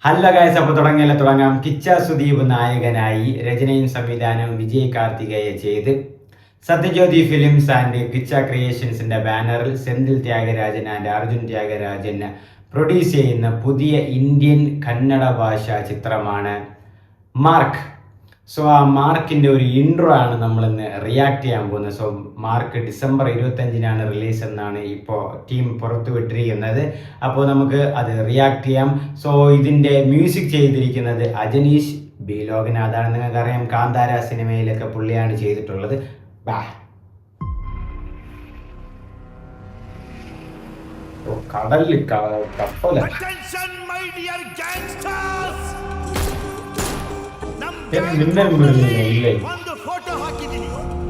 Hello guys, അപ്പോൾ തുടങ്ങാം. കിച്ച സുദീപ് നായകനായി, രചനയും സംവിധാനവും വിജയ് കാർത്തികേയ ചെയ്ത് സത്യജ്യോതി ഫിലിംസ് ആൻഡ് കിച്ച ക്രിയേഷൻസിന്റെ ബാനറിൽ സെന്തിൽ ത്യാഗരാജൻ ആൻഡ് അർജുൻ ത്യാഗരാജൻ പ്രൊഡ്യൂസ് ചെയ്യുന്ന പുതിയ ഇന്ത്യൻ കന്നഡ ഭാഷാ ചിത്രമാണ് മാർക്ക്. സോ ആ മാർക്കിൻ്റെ ഒരു ഇൻട്രോ ആണ് നമ്മളിന്ന് റിയാക്ട് ചെയ്യാൻ പോകുന്നത്. സോ മാർക്ക് ഡിസംബർ 25 റിലീസ് എന്നാണ് ഇപ്പോൾ ടീം പുറത്തു വിട്ടിരിക്കുന്നത്. അപ്പോൾ നമുക്ക് അത് റിയാക്ട് ചെയ്യാം. സോ ഇതിൻ്റെ മ്യൂസിക് ചെയ്തിരിക്കുന്നത് അജനീഷ് ബി ലോകനാഥാണ്. നിങ്ങൾക്കറിയാം, കാന്താര സിനിമയിലൊക്കെ പുള്ളിയാണ് ചെയ്തിട്ടുള്ളത്. കടലിൽ കപ്പല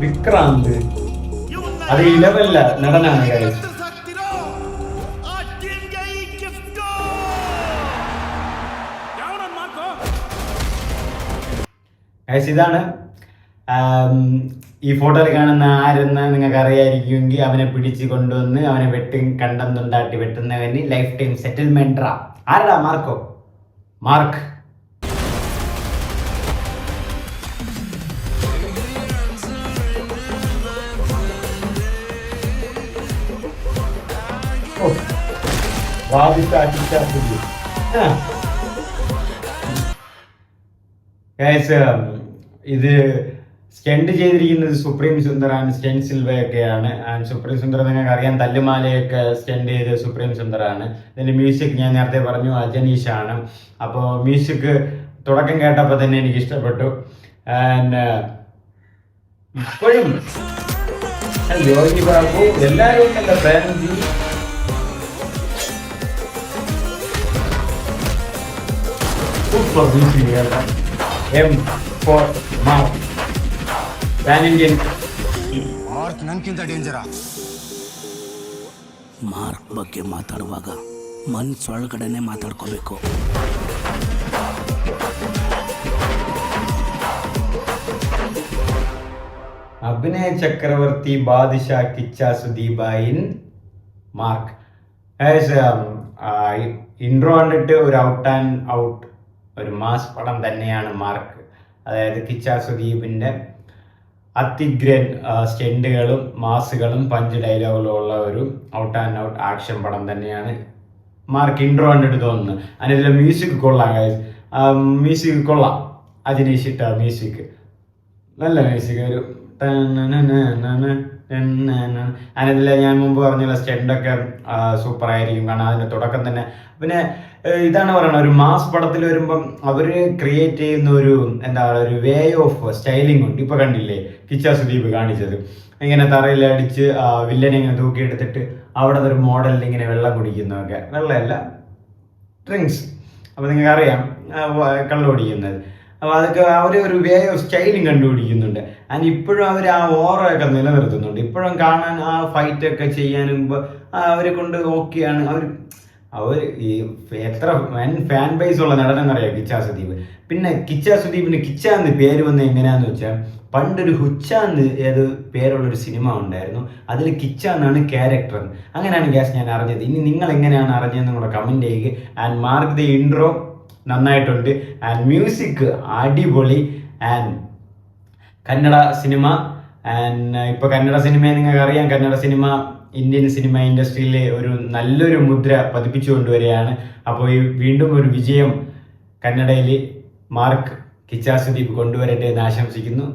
വിക്രാന്ത് അത് ഇലവല്ല നടനാണ്. ഇതാണ് ഈ ഫോട്ടോയിൽ കാണുന്ന ആരെന്ന് നിങ്ങൾക്ക് അറിയായിരിക്കുമെങ്കിൽ അവനെ പിടിച്ചു കൊണ്ടുവന്ന് അവനെ കണ്ടം തൊണ്ടാട്ടി വെട്ടുന്നവന് ലൈഫ് ടൈം സെറ്റിൽമെന്റ്. ആരടാ മാർക്ക്. ഇത് സ്റ്റെൻഡ് ചെയ്തിരിക്കുന്നത് സുപ്രീം സുന്ദറാണ്, സ്റ്റെൻ സിൽവയൊക്കെയാണ്. സുപ്രീം സുന്ദർ നിങ്ങൾക്ക് അറിയാം, തല്ലുമാലയൊക്കെ സ്റ്റെൻഡ് ചെയ്ത് സുപ്രീം സുന്ദറാണ്. ഇതിന്റെ മ്യൂസിക് ഞാൻ നേരത്തെ പറഞ്ഞു അജനീഷാണ്. അപ്പോൾ മ്യൂസിക് തുടക്കം കേട്ടപ്പോൾ തന്നെ എനിക്ക് ഇഷ്ടപ്പെട്ടു. ഇപ്പോഴും യോഗി ബാബു എല്ലാവരും നല്ല fancy. Super music M for Mark. Pan Indian. Mark ನನಗಿಂತ ಡೇಂಜರ. ಮಾರ್ಕ್ ಬಗ್ಗೆ ಮಾತಾಡುವಾಗ ಮನಸ್ಸೊಳಗಡೆನೆ ಮಾತಾಡ್ಕೋಬೇಕು. അഭിനയ ചക്രവർത്തി ബാദിഷാ കിച്ച സുദീപ ഇൻ മാർക്ക്. ഇൻട്രോ കണ്ടിട്ട് ഒരു ഔട്ട് ആൻഡ് ഔട്ട് ഒരു മാസ് പടം തന്നെയാണ് മാർക്ക്. അതായത് കിച്ച സുദീപിൻ്റെ അതിഗ്രൻ സ്റ്റെൻഡുകളും മാസുകളും പഞ്ച് ഡയലോഗുകളും ഉള്ള ഒരു ഔട്ട് ആൻഡ് ഔട്ട് ആക്ഷൻ പടം തന്നെയാണ് മാർക്ക്. ഇൻട്രോ കണ്ടിട്ട് തോന്നുന്നു. അതിൻ്റെ മ്യൂസിക് കൊള്ളാം. മ്യൂസിക് കൊള്ളാം. അജനീഷ് ഇട്ട മ്യൂസിക് നല്ല മ്യൂസിക്. ഒരു അതിൽ ഞാൻ മുമ്പ് പറഞ്ഞുള്ള സ്റ്റെൻഡൊക്കെ സൂപ്പർ ആയിരിക്കും. കാരണം അതിൻ്റെ തുടക്കം തന്നെ. പിന്നെ ഇതാണ് പറയുന്നത്, ഒരു മാസ് പടത്തിൽ വരുമ്പം അവർ ക്രിയേറ്റ് ചെയ്യുന്ന ഒരു ഒരു വേ ഓഫ് സ്റ്റൈലിംഗ് ഉണ്ട്. ഇപ്പൊ കണ്ടില്ലേ കിച്ച സുദീപ് കാണിച്ചത്, ഇങ്ങനെ തറയിലടിച്ച് വില്ലനെ ഇങ്ങനെ തൂക്കിയെടുത്തിട്ട് അവിടെ ഒരു മോഡലിൽ ഇങ്ങനെ വെള്ളം കുടിക്കുന്നതൊക്കെ, വെള്ളമല്ല ഡ്രിങ്ക്സ്, അപ്പോൾ നിങ്ങൾക്ക് അറിയാം കള്ളു കുടിക്കുന്നത്. അപ്പോൾ അതൊക്കെ അവർ ഒരു വേ ഓഫ് സ്റ്റൈലിംഗ് കണ്ടുപിടിക്കുന്നുണ്ട്. ആൻഡ് ഇപ്പോഴും അവർ ആ ഓറയൊക്കെ നിലനിർത്തുന്നുണ്ട്. ഇപ്പോഴും കാണാൻ ആ ഫൈറ്റൊക്കെ ചെയ്യാനും അവരെ കൊണ്ട് ഓക്കെയാണ്. അവർ ഈ എത്ര ഫാൻ ബേസ് ഉള്ള നടനെന്നറിയാം കിച്ച സുദീപ്. പിന്നെ കിച്ച സുദീപിന് കിച്ച എന്ന് പേര് വന്ന് എങ്ങനെയാന്ന് വെച്ചാൽ, പണ്ടൊരു ഹുച്ച എന്ന് ഏത് പേരുള്ളൊരു സിനിമ ഉണ്ടായിരുന്നു, അതിൽ കിച്ച എന്നാണ് ക്യാരക്ടർ. അങ്ങനെയാണ് ഗ്യാസ് ഞാൻ അറിഞ്ഞത്. ഇനി നിങ്ങൾ എങ്ങനെയാണ് അറിഞ്ഞതെന്ന് കൂടെ കമൻറ്റ് ചെയ്യുക. ആൻഡ് മാർക്ക് ദി ഇൻട്രോ നന്നായിട്ടുണ്ട്. ആൻഡ് മ്യൂസിക് അടിപൊളി. And Kannada cinema. ആൻഡ് ഇപ്പോൾ കന്നഡ സിനിമയെ നിങ്ങൾക്ക് അറിയാം, കന്നഡ സിനിമ ഇന്ത്യൻ സിനിമ ഇൻഡസ്ട്രിയിൽ ഒരു നല്ലൊരു മുദ്ര പതിപ്പിച്ചു കൊണ്ടുവരികയാണ്. അപ്പോൾ ഈ വീണ്ടും ഒരു വിജയം കന്നഡയിൽ മാർക്ക് കിച്ച സുദീപ് കൊണ്ടുവരട്ടെ എന്ന് ആശംസിക്കുന്നു.